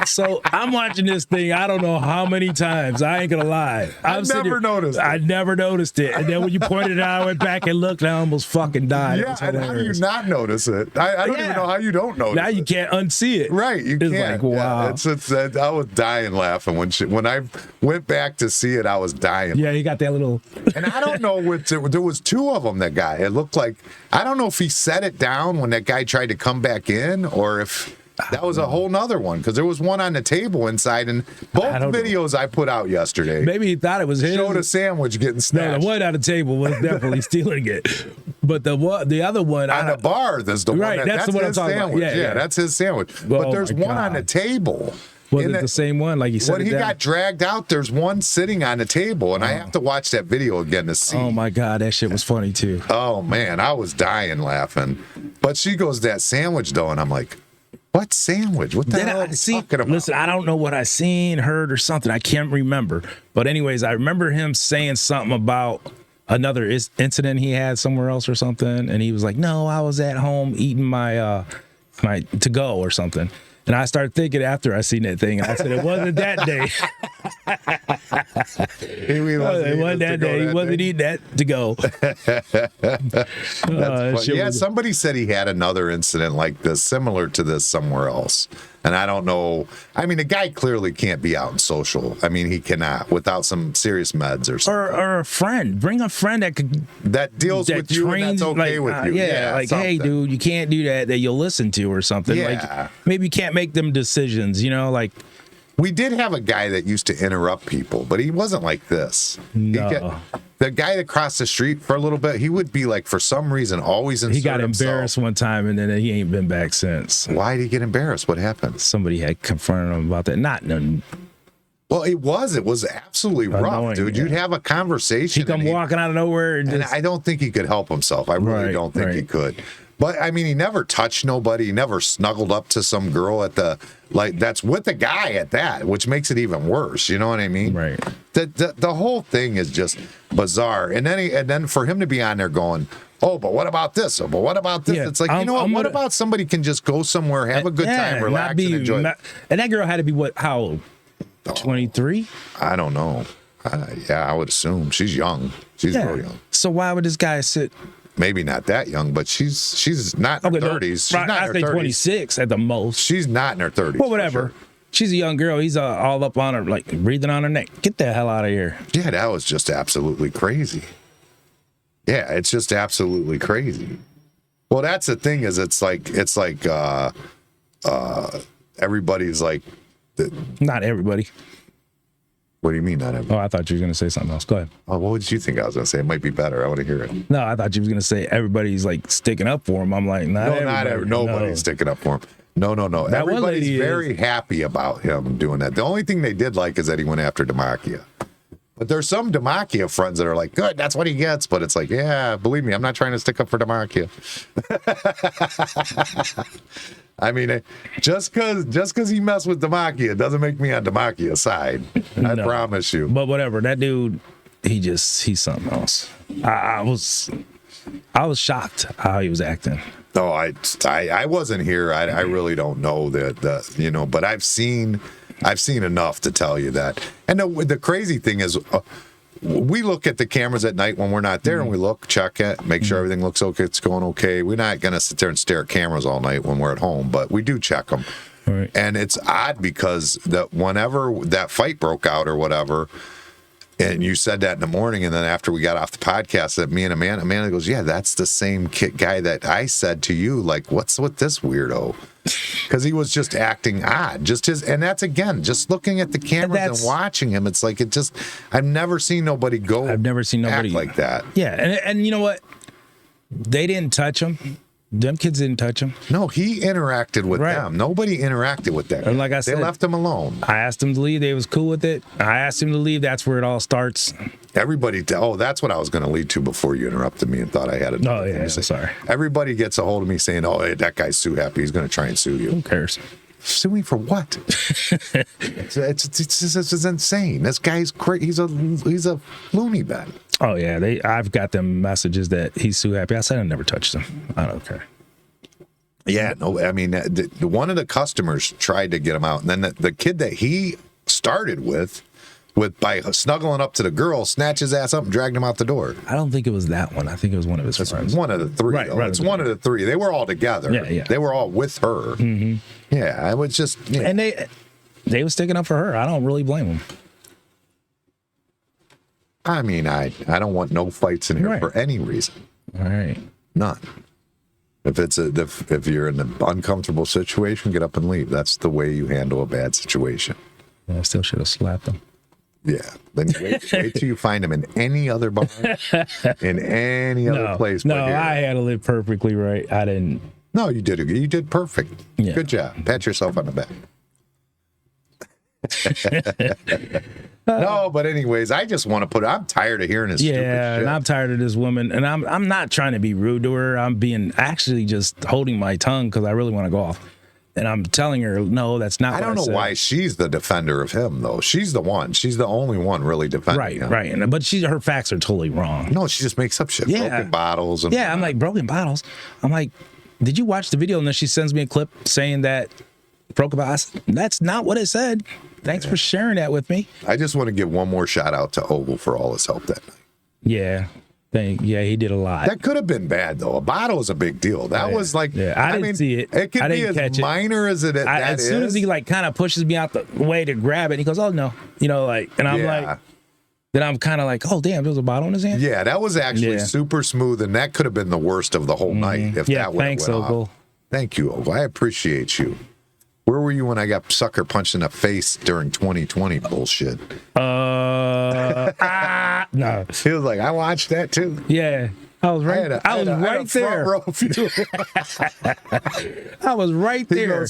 So I'm watching this thing, I don't know how many times. I ain't gonna lie. I never noticed it. I never noticed it. And then when you pointed it out, I went back and looked, and I almost fucking died. Yeah, and how do you not notice it? I don't even know how you don't notice it. Now you can't unsee it. Right, you it's can't. Like, wow. Yeah, I was dying laughing when I went back to see it. I was dying. Yeah, he got that little. And I don't know there was two of them. That guy. It looked like, I don't know if he set it down when that guy tried to come back in, or if that was a whole nother one, because there was one on the table inside, and both videos I put out yesterday. Maybe he thought it was his. Showed a sandwich getting snatched. No, the one on the table was definitely stealing it, but the other one on the bar, there's the right, one that's the one I'm talking sandwich. about. Yeah, that's his sandwich. But there's one on the table. Was it the same one? Like you said, when he got dragged out, there's one sitting on the table, and I have to watch that video again to see. Oh my god, that shit was funny too. Oh man, I was dying laughing. But she goes, that sandwich though, and I'm like, what sandwich? What the hell are you talking about? Listen, I don't know what I seen, heard, or something. I can't remember. But anyways, I remember him saying something about another incident he had somewhere else or something, and he was like, "No, I was at home eating my my to go or something." And I started thinking after I seen that thing, and I said, it wasn't that day. It wasn't that day. He wasn't eating that to go. Yeah, somebody said he had another incident like this, similar to this somewhere else. And I don't know. I mean, the guy clearly can't be out in social. I mean, he cannot without some serious meds or something. Or a friend. Bring a friend that deals with you and that's okay with you. Yeah, like, something. Hey, dude, you can't do that you'll listen to or something. Yeah. Like, maybe you can't make them decisions, like. We did have a guy that used to interrupt people, but he wasn't like this. No. The guy that crossed the street for a little bit, he would be like, for some reason, always insert himself. He got embarrassed one time, and then he ain't been back since. Why did he get embarrassed? What happened? Somebody had confronted him about that. Well, it was absolutely rough, dude. You'd have a conversation. He come walking out of nowhere. And I don't think he could help himself. I really don't think he could. But I mean, he never touched nobody. He never snuggled up to some girl that's with the guy at that, which makes it even worse. You know what I mean? Right. The whole thing is just bizarre. And then for him to be on there going, oh, but what about this? Oh, but what about this? Yeah, it's like, what about somebody can just go somewhere, have a good time, relax, and enjoy. And that girl had to be how old? 23? I don't know. I would assume she's young. She's real young. So why would this guy sit? Maybe not that young, but she's not in her 30s. She's not in her 30s. 26 at the most. She's not in her 30s. Well, whatever. Sure. She's a young girl. He's all up on her, like breathing on her neck. Get the hell out of here. Yeah, that was just absolutely crazy. Yeah, it's just absolutely crazy. Well, that's the thing is it's like everybody's like. Not everybody. What do you mean, not everybody? Oh, I thought you were going to say something else. Go ahead. Oh, what did you think I was going to say? It might be better. I want to hear it. No, I thought you was going to say everybody's like sticking up for him. I'm like, nobody's sticking up for him. No. Everybody's very happy about him doing that. The only thing they did like is that he went after Demakia. But there's some Demakia friends that are like, good, that's what he gets. But it's like, yeah, believe me, I'm not trying to stick up for Demakia. I mean, just because he messed with Demakia doesn't make me on Demakia's side. I promise you. But whatever, that dude, he's something else. I was shocked how he was acting. No, I wasn't here. I really don't know that, but I've seen enough to tell you that. And the crazy thing is, we look at the cameras at night when we're not there, and we check it, make sure everything looks okay, it's going okay. We're not going to sit there and stare at cameras all night when we're at home, but we do check them. Right. And it's odd because whenever that fight broke out or whatever, and you said that in the morning, and then after we got off the podcast, that me and Amanda goes, yeah, that's the same guy that I said to you, like, what's with this weirdo? Because he was just acting odd. And that's, again, just looking at the cameras and watching him, it's like, I've never seen nobody act like that. Yeah, and you know what? They didn't touch him. Them kids didn't touch him. No, he interacted with them. Nobody interacted with that. And like I said, they left him alone. I asked him to leave. They was cool with it. I asked him to leave. That's where it all starts. Everybody, that's what I was going to lead to before you interrupted me and thought I had it. Oh, yeah, sorry. Everybody gets a hold of me saying, oh, hey, that guy's sue happy. He's going to try and sue you. Who cares? Sue me for what? It's insane. This guy's crazy. He's a loony bin. Oh yeah, I've got them messages that he's so happy. I said I never touched him. I don't care. Yeah, no, I mean, one of the customers tried to get him out, and then the kid that he started with by snuggling up to the girl, snatched his ass up and dragged him out the door. I don't think it was that one. I think it was one of his friends. One of the three. Right. It's one of the three. They were all together. Yeah. They were all with her. Mm-hmm. Yeah, I was just. Yeah. And they were sticking up for her. I don't really blame them. I mean, I don't want no fights in here for any reason. All right. None. If you're in an uncomfortable situation, get up and leave. That's the way you handle a bad situation. Yeah, I still should have slapped him. Yeah. Then wait till you find him in any other bar, in any other place. No, I handled it perfectly right. I didn't. No, you did. You did perfect. Yeah. Good job. Pat yourself on the back. No, but anyways, I just want to I'm tired of hearing this stupid shit. And I'm tired of this woman, and I'm not trying to be rude to her. I'm being actually just holding my tongue because I really want to go off. And I'm telling her, no, that's not what I don't know why she's the defender of him, though. She's the one. She's the only one really defending him. Right. But her facts are totally wrong. No, she just makes up shit. Yeah. Broken bottles. And I'm like, broken bottles? I'm like, did you watch the video? And then she sends me a clip saying that broken bottles. That's not what it said. Thanks for sharing that with me. I just want to give one more shout out to Ogle for all his help that night. Yeah. He did a lot. That could have been bad, though. A bottle is a big deal. That was like, I didn't see it. It could be as minor as it is. As soon as he kind of pushes me out the way to grab it, he goes, oh, no. And I'm like, then I'm kind of like, oh, damn, there was a bottle in his hand? Yeah, that was actually super smooth, and that could have been the worst of the whole night if that would have went Ogle. off. Thank you, Ogle. I appreciate you. Where were you when I got sucker punched in the face during 2020 bullshit? No. He was like, I watched that too. Yeah. I was right. I was right there. I was right there.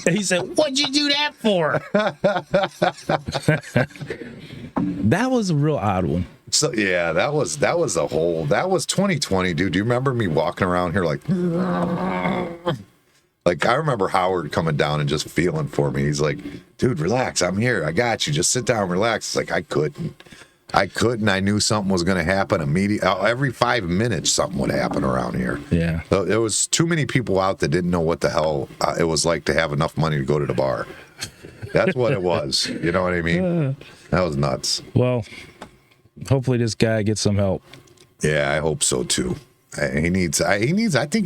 He said, "What'd you do that for?" That was a real odd one. So yeah, that was 2020, dude. Do you remember me walking around here like I remember Howard coming down and just feeling for me. He's like, dude, relax. I'm here. I got you. Just sit down, relax. It's like, I couldn't. I knew something was going to happen immediately. Every 5 minutes, something would happen around here. Yeah. So there was too many people out that didn't know what the hell it was like to have enough money to go to the bar. That's what it was. You know what I mean? That was nuts. Well, hopefully this guy gets some help. Yeah, I hope so too. I think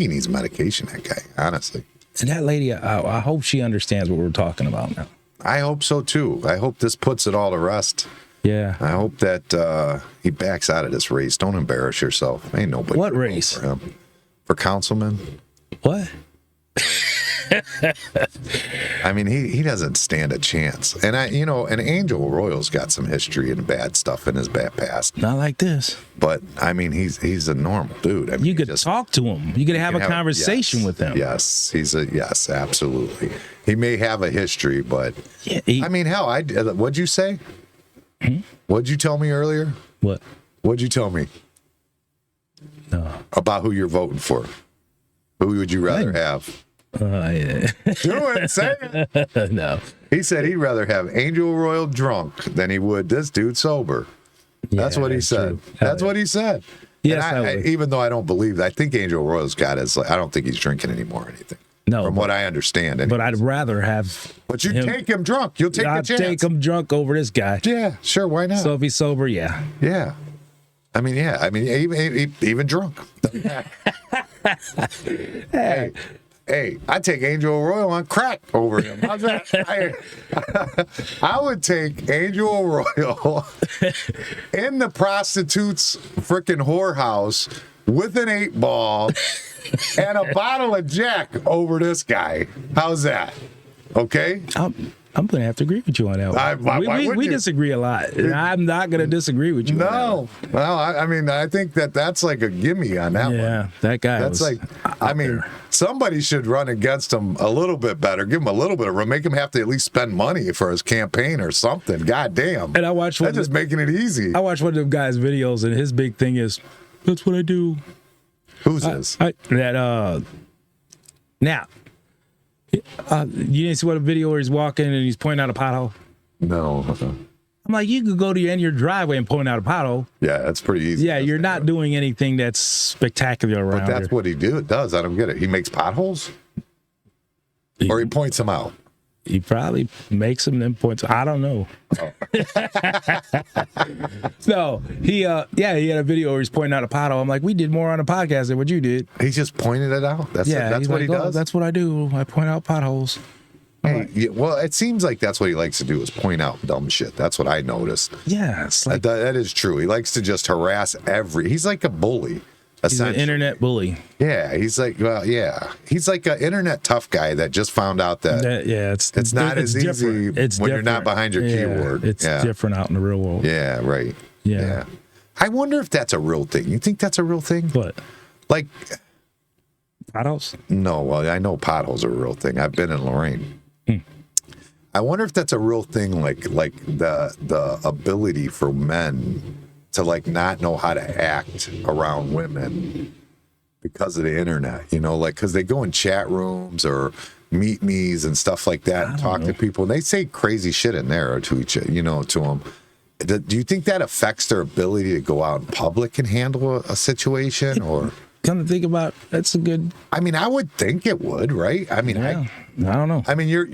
he needs medication, that guy, honestly. And that lady, I hope she understands what we're talking about now. I hope so too. I hope this puts it all to rest. Yeah. I hope that he backs out of this race. Don't embarrass yourself. Ain't nobody. What race? For him. For councilman. What? I mean, he doesn't stand a chance. And and Angel Royal's got some history and bad stuff in his bad past. Not like this. But I mean, he's a normal dude. I mean, You could talk to him. You could have a conversation with him. Yes, yes, absolutely. He may have a history, but Yeah, I mean, hell, what'd you say? What'd you tell me earlier? What? What'd you tell me No. about who you're voting for? Who would you rather have? Yeah. Do it, say it. No. He said he'd rather have Angel Royal drunk than he would this dude sober. That's Yeah, what he that's said. true. That's what he said. Yes, And I would. even though I don't believe that, I think Angel Royal's got his. I don't think he's drinking anymore or anything. No, from what I understand. But I'd rather have. But you take him drunk. You'll take the I'd chance. take him drunk over this guy. Yeah, sure. Why not? So if he's sober, yeah. Yeah. I mean, even drunk. Hey, I take Angel Royal on crack over him. How's that? I would take Angel Royal in the prostitute's freaking whorehouse with an 8-ball and a bottle of Jack over this guy. How's that? Okay? I'm going to have to agree with you on that one. We disagree a lot. And I'm not going to disagree with you. No. Well, I mean, I think that's like a gimme on that one. Yeah, that guy. That's like, I mean, somebody should run against him a little bit better. Give him a little bit of room. Make him have to at least spend money for his campaign or something. God damn. And I watched That's just making it easy. I watched one of them guys' videos, and his big thing is, that's what I do. Who's this? Now, you didn't see what a video where he's walking and he's pointing out a pothole? No. I'm like, you could go to the end of your driveway and point out a pothole. Yeah, that's pretty easy. Yeah, you're not doing anything that's spectacular around But that's here. what he does. I don't get it. He makes potholes? Or he points them out? He probably makes them then points. I don't know. No, he had a video where he's pointing out a pothole. I'm like, we did more on a podcast than what you did. He just pointed it out? That's he's what like, he does? That's what I do. I point out potholes. Hey, yeah, well, it seems like that's what he likes to do is point out dumb shit. That's what I noticed. Yeah, it's like That is true. He likes to just harass he's like a bully. he's an internet bully. Yeah, he's like, he's like an internet tough guy that just found out that it's not as easy when you're not behind your keyboard. It's different out in the real world. Yeah, right. Yeah. I wonder if that's a real thing. You think that's a real thing? What? Like, Potholes? no, well, I know potholes are a real thing. I've been in Lorraine. I wonder if that's a real thing, like the ability for men to like not know how to act around women because of the internet, because they go in chat rooms or meet me's and stuff like that and talk to people and they say crazy shit in there to each to them. Do you think that affects their ability to go out in public and handle a situation? Or Come to think about, that's a good. I mean, I would think it would, right? I mean, I don't know. I mean, you're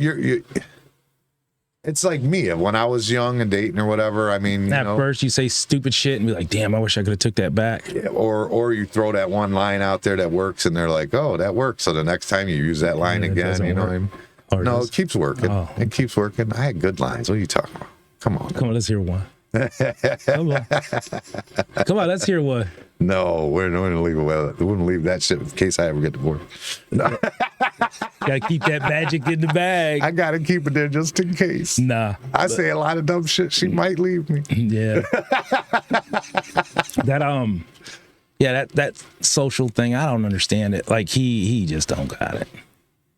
it's like me when I was young and dating or whatever. I mean, At first, you say stupid shit and be like, "Damn, I wish I could have took that back." or you throw that one line out there that works, and they're like, "Oh, that works." So the next time you use that line it again, doesn't you know work. what I mean? Or No, does- it keeps working. Oh. It keeps working. I had good lines. What are you talking about? Come on. Come on, let's hear one. Come on, let's hear one. No, we're going to leave it. We wouldn't leave that shit in case I ever get divorced. No. Gotta keep that magic in the bag. I got to keep it there just in case. Nah. I say a lot of dumb shit. She might leave me. Yeah. that social thing, I don't understand it. Like he just don't got it.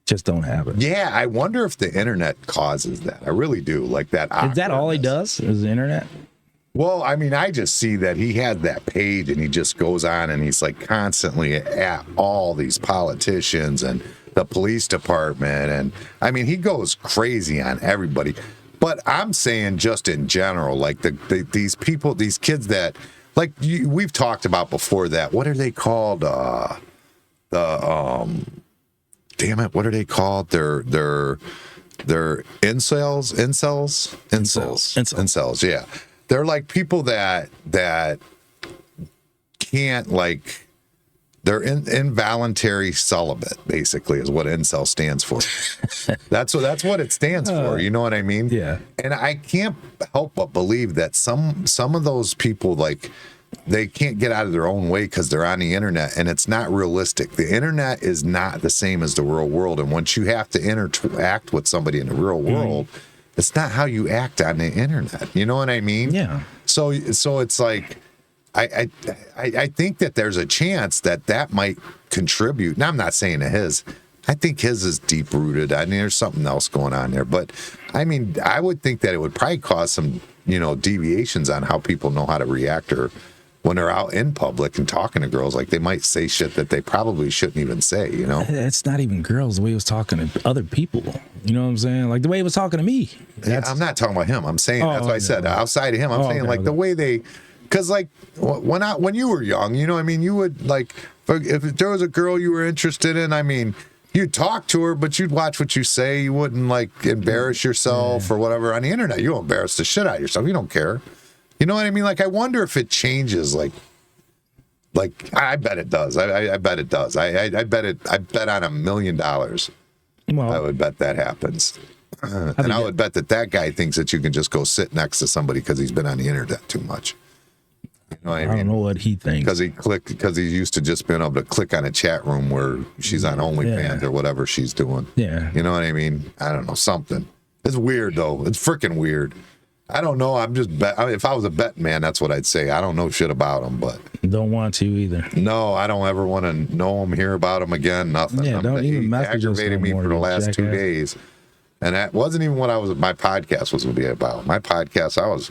Just don't have it. Yeah, I wonder if the internet causes that. I really do. Like that. Is that all he awkwardness. does? Is the internet? Well, I mean, I just see that he has that page and he just goes on and he's like constantly at all these politicians and the police department. And I mean, he goes crazy on everybody. But I'm saying just in general, like these people, these kids that, like we've talked about before that, what are they called? Damn it, what are they called? They're incels, yeah. They're like people that can't, like, they're involuntary celibate, basically, is what incel stands for. That's what it stands for. You know what I mean? Yeah. And I can't help but believe that some of those people, like they can't get out of their own way because they're on the internet, and it's not realistic. The internet is not the same as the real world, and once you have to interact with somebody in the real world, it's not how you act on the internet. You know what I mean? Yeah. So it's like, I think that there's a chance that might contribute. Now, I'm not saying to his. I think his is deep rooted. I mean, there's something else going on there, but I mean, I would think that it would probably cause some, deviations on how people know how to react, or when they're out in public and talking to girls, like they might say shit that they probably shouldn't even say, It's not even girls, the way he was talking to other people. You know what I'm saying? Like the way he was talking to me. Yeah, I'm not talking about him. I'm saying, that's what I said. Outside of him, I'm saying the way they, because like when you were young, I mean, you would like, if there was a girl you were interested in, I mean, you'd talk to her, but you'd watch what you say. You wouldn't like embarrass yourself or whatever on the internet. You don't embarrass the shit out of yourself. You don't care. You know what I mean? Like, I wonder if it changes. Like I bet it does. I bet it does. I bet on $1 million. Well, I would bet that happens. And I would bet that guy thinks that you can just go sit next to somebody because he's been on the internet too much. You know what I mean? I don't know what he thinks. Because he's used to just being able to click on a chat room where she's on OnlyFans or whatever she's doing. Yeah. You know what I mean? I don't know, something. It's weird though. It's freaking weird. I don't know. If I was a betting man, that's what I'd say. I don't know shit about him, but don't want to either. No, I don't ever want to know him, hear about him again. Nothing. Yeah, don't even message us aggravated me for the last 2 days, and that wasn't even what my podcast was going to be about. My podcast, I was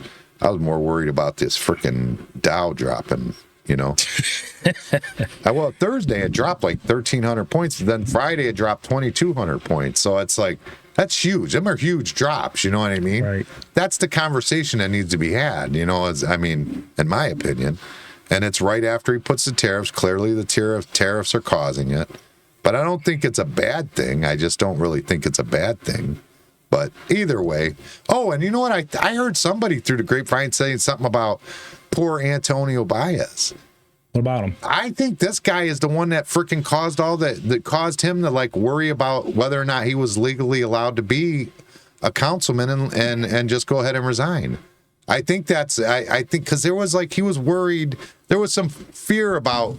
more worried about this freaking Dow dropping. Well, Thursday it dropped like 1,300 points. Then Friday it dropped 2,200 points. So it's like, that's huge. Them are huge drops. You know what I mean? Right. That's the conversation that needs to be had. In my opinion, and it's right after he puts the tariffs. Clearly, the tariffs are causing it, but I don't think it's a bad thing. I just don't really think it's a bad thing. But either way. Oh, and you know what? I heard somebody through the grapevine saying something about poor Antonio Baez. What about him? I think this guy is the one that freaking caused all that caused him to like worry about whether or not he was legally allowed to be a councilman and just go ahead and resign. I think I think because there was he was worried. There was some fear about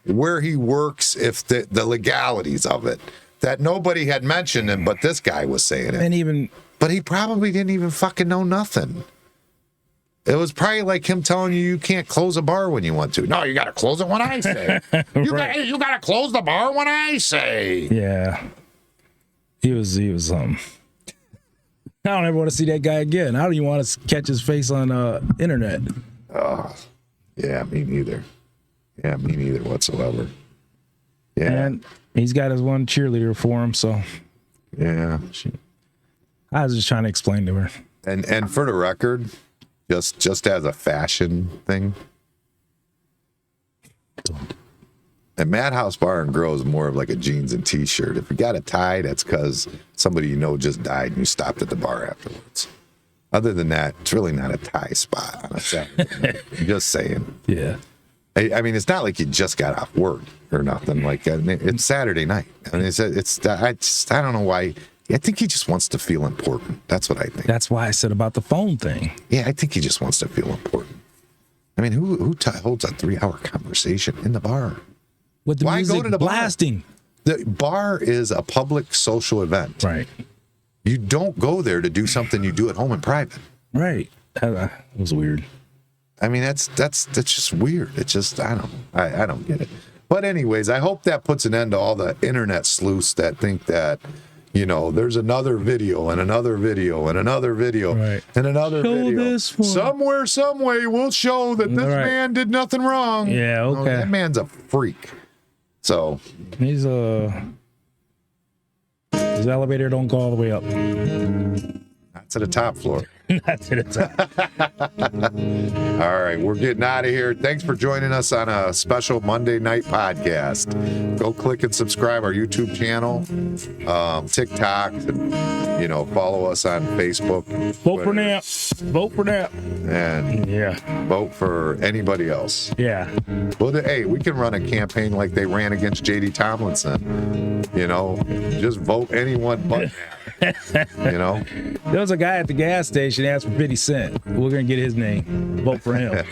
where he works, if the legalities of it that nobody had mentioned him, but this guy was saying it. But he probably didn't even fucking know nothing. It was probably like him telling you can't close a bar when you want to. No, you got to close it when I say. You got to close the bar when I say. Yeah. He was I don't ever want to see that guy again. I don't even want to catch his face on internet. Yeah, me neither. Yeah, me neither whatsoever. Yeah. And he's got his one cheerleader for him, so. Yeah. I was just trying to explain to her. And for the record, just as a fashion thing, a Madhouse Bar and Grill is more of like a jeans and t-shirt. If you got a tie, that's because somebody just died and you stopped at the bar afterwards. Other than that, it's really not a tie spot on a Saturday night. I'm just saying. Yeah. I mean, it's not like you just got off work or nothing. Like, it's Saturday night. I mean, I don't know why. I think he just wants to feel important. That's what I think. That's why I said about the phone thing. Yeah, I think he just wants to feel important. I mean, who holds a 3-hour conversation in the bar? With the music blasting. The bar is a public social event. Right. You don't go there to do something you do at home in private. Right. It was weird. I mean, that's just weird. It's just, I don't get it. But anyways, I hope that puts an end to all the internet sleuths that think that, there's another video and another video and another video and another video. This one. Somewhere, some way, we'll show that this man did nothing wrong. Yeah, okay. That man's a freak. So his elevator don't go all the way up. Not to the top floor. Not to the top. All right, we're getting out of here. Thanks for joining us on a special Monday night podcast. Go click and subscribe our YouTube channel, TikTok, and follow us on Facebook. Vote for Nap. Vote for Nap. And vote for anybody else. Yeah. Well, hey, we can run a campaign like they ran against JD Tomlinson. You know, just vote anyone but that. You know, There was a guy at the gas station asked for 50 Cent. We're gonna get his name. Vote for him.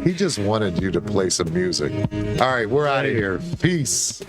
he just wanted you to play some music. All right, we're out of here. Peace.